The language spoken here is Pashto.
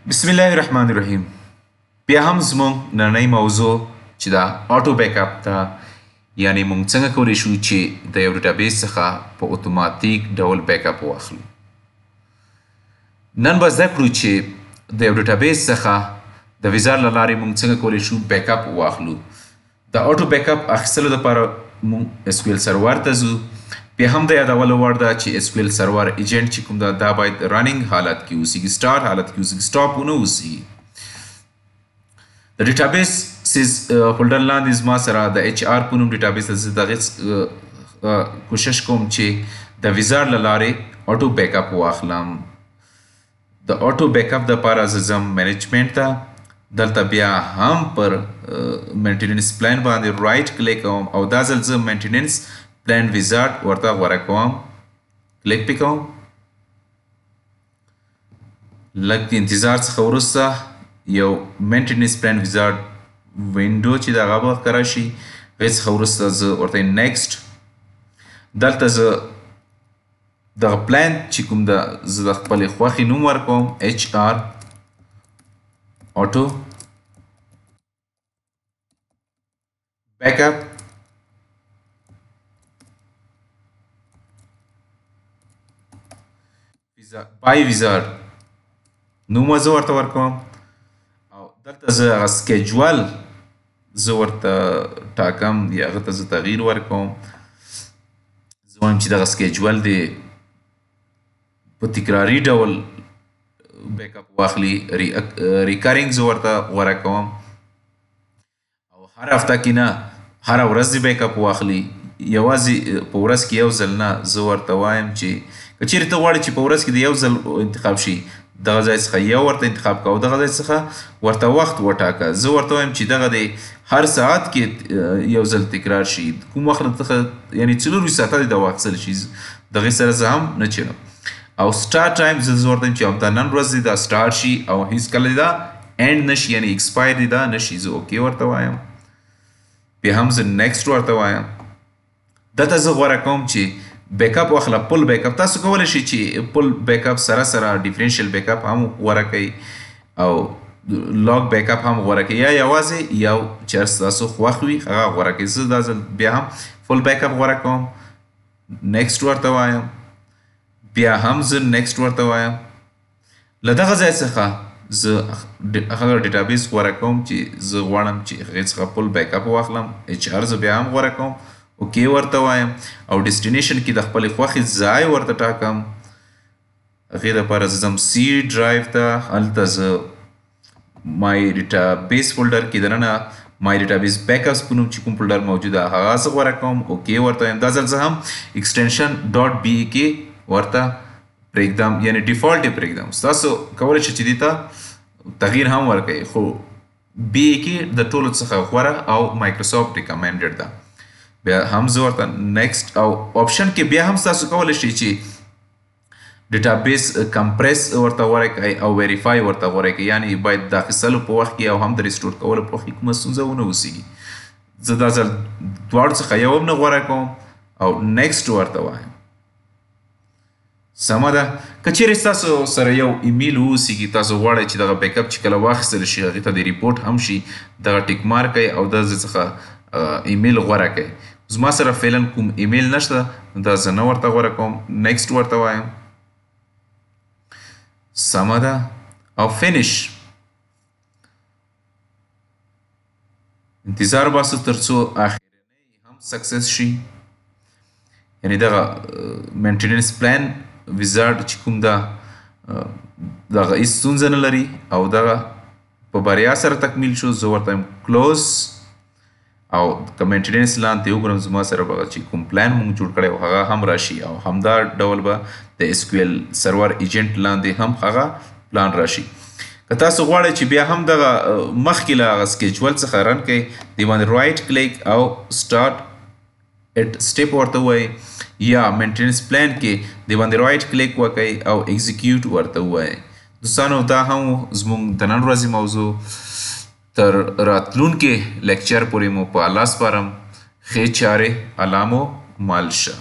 بسم الله الرحمن الرحیم. بیا هم زموږ نننۍ موضوع چې دا آټو بیک اپ ده، یعنی موږ څنګه کولی شو چې د یو ډیټابیس څخه په اتوماتیک ډول بیک اپ واخلو. نن به زده کړو چې د یو ډیټابیس څخه د ویزار له لارې موږ څنګه کولی شو بیک اپ واخلو. د آټو بیک اپ اخیستلو لپاره موږ اس کیو ایل سرور ته ځو. بیا هم د یادولو وړ ده چې اس کیو ایل سرور ایجنټ چې کوم ده دا باید رننګ حالت کې اوسیږي، سټارټ حالت کې اوسیږي، سټاپ ونه اوسیږي. د ډیټابیس فولډر لاندې زما سره د اچ آر په نوم ډیټابیس ده. زه د هغې کوشش کوم چې د ویزار له لارې آټو بیک اپ واخلم. د آټو بیک اپ دپاره زه ځم منیجمنټ ته. دلته بیا هم پر مینټیننس پلان باندې رایټ کلیک کوم او دا ځل زه مینټیننس پلان ویزارډ ورته غوره کوم، کلیک پې کوم. لږ د انتظار څخه وروسته یو مینټیننس پلان ویزارډ وینډو چې د هغه به ښکاره شي. هغې څخه وروسته زه ورته نیکسټ. دلته زه دغه پلان چې کوم ده زه د خپلې خوښې نوم ورکوم، اچ آر آټو بیک اپ. بای ویزارډ نوم زه ورته ورکوم او دلته زه هغه سکیجول زه ورته ټاکم یا هغه ته زه تغییر ورکوم. زه وایم چې دغه سکیجول دی په تکراري ډول بیک اپ واخلي. ریکرینګ زه ورته غوره کوم او هر هفته کې نه، هره ورځ دې بیک اپ واخلي. یوازې په ورځ کې یو ځل نه. زه ورته وایم چې که چیرې ته غواړې چې په ورځ کې د یو ځل انتخاب شي، دغه ځای څخه یو ورته انتخاب کوه او دغه ځای څخه ورته وخت وټاکه. زه ورته وایم چې دغه د هر ساعت کې یو ځل تکرار شي. کوم وخت څخه یعنې 24 ساعته دې دا واخیستل شي. دغې سره زه هم نه چیرم. او سټارټ ټایم زه ورته وایم چې همدا نن ورځ دې دا سټارټ شي او هیڅکله دې دا اینډ نه شي، یعنې ایکسپایر دې دا نه شي. زه اوکې ورته وایم. بیا هم زه نیکسټ ورته وایم. دلته زه غوره کوم چې بیک اپ واخله، پل بیک اپ. تاسو کولی شئ چې پل بیک اپ سره سره ډیفرنشل بیک اپ هم غوره کړئ او لاګ بیک اپ هم غوره کړئ، یا یوازې یو چې ستاسو خوښ وي هغه غوره کړئ. زه دا ځل بیا هم فل بیک اپ غوره کوم، نیکسټ ورته وایم. بیا هم زه نیکسټ ورته وایم. له دغه ځای څخه زه هغه ډیټابیس غوره کوم چې زه غواړم چې هغې څخه فل بیک اپ واخلم. اچ آر زه بیا هم غوره کوم، اوکې ورته وایم او ډیسټینیشن کې د خپلې خوښې ځای ورته ټاکم. هغې دپاره زه ځم سی ډرایو ته. هلته زه مای ډیټابیس فولډر کې دننه مای ډیټابیس بیک اپس په نوم چې کوم فولډر موجوده هغه زه غوره کوم، اوکې ورته وایم. دا ځل زه هم ایکسټینشن ډاټ بی کې ورته پرېږدم، یعنې ډیفالټ یې پرېږدم. ستاسو کولی شئ چې دې ته تغییر هم ورکوئ، خو بی کې د ټولو څخه غوره او مایکروسافټ ریکمنډډ ده. بیا هم زه ورته نیکسټ او آپشن کې بیا هم تاسو کولی شئ چې ډیټابیس کمپریس ورته غوره کړئ او ویریفای ورته غوره کړئ، یعنې باید د اخیستلو په وخت کې او هم د ریسټور کولو په وخت کې کومه ستونزه ونه اوسیږي. زه دا ځل دواړو څخه یو هم نه غوره کوم او نیکسټ ورته وایم. سمه ده. که چیرې ستاسو سره یو ایمیل واوسیږي، تاسو غواړئ چې دغه بیک اپ چې کله واخیستل شي هغې ته د ریپورټ هم شي، دغه ټیک مارک کړئ او د څخه ایمیل غوره کړئ. زما سره فعلا کوم ایمیل نشته، دا زه نه ورته غوره کوم، نیکسټ ورته وایم. سمه ده او فینش. انتظار باسو تر څو اخرنۍ هم سکسس شي، یعنې دغه مینټیننس پلان ویزارډ چې کوم ده دغه هېڅ ستونزه نه لري او دغه په بریا سره تکمیل شو. زه ورته وایم کلوز او که مینټیننس لاندې وګورم زما سره به چې کوم پلان مونږ جوړ کړی هغه هم راشي او همدا ډول به د اس کیو ایل سرور ایجنټ لاندې هم هغه پلان راشي. که تاسو غواړئ چې بیا هم دغه مخکې له هغه سکیجول څخه رن کړئ، دې باندې رایټ کلیک او سټارټ اټ سټیپ ورته ووایئ، یا مینټیننس پلان کې دې باندې رایټ کلیک وکړئ او ایگزیکیوټ ورته ووایئ. دوستانو دا هم زموږ د نن ورځې موضوع. تر راتلونکي لیکچر پورې مو په الله سپارم. ښې چارې الله مو مال شه.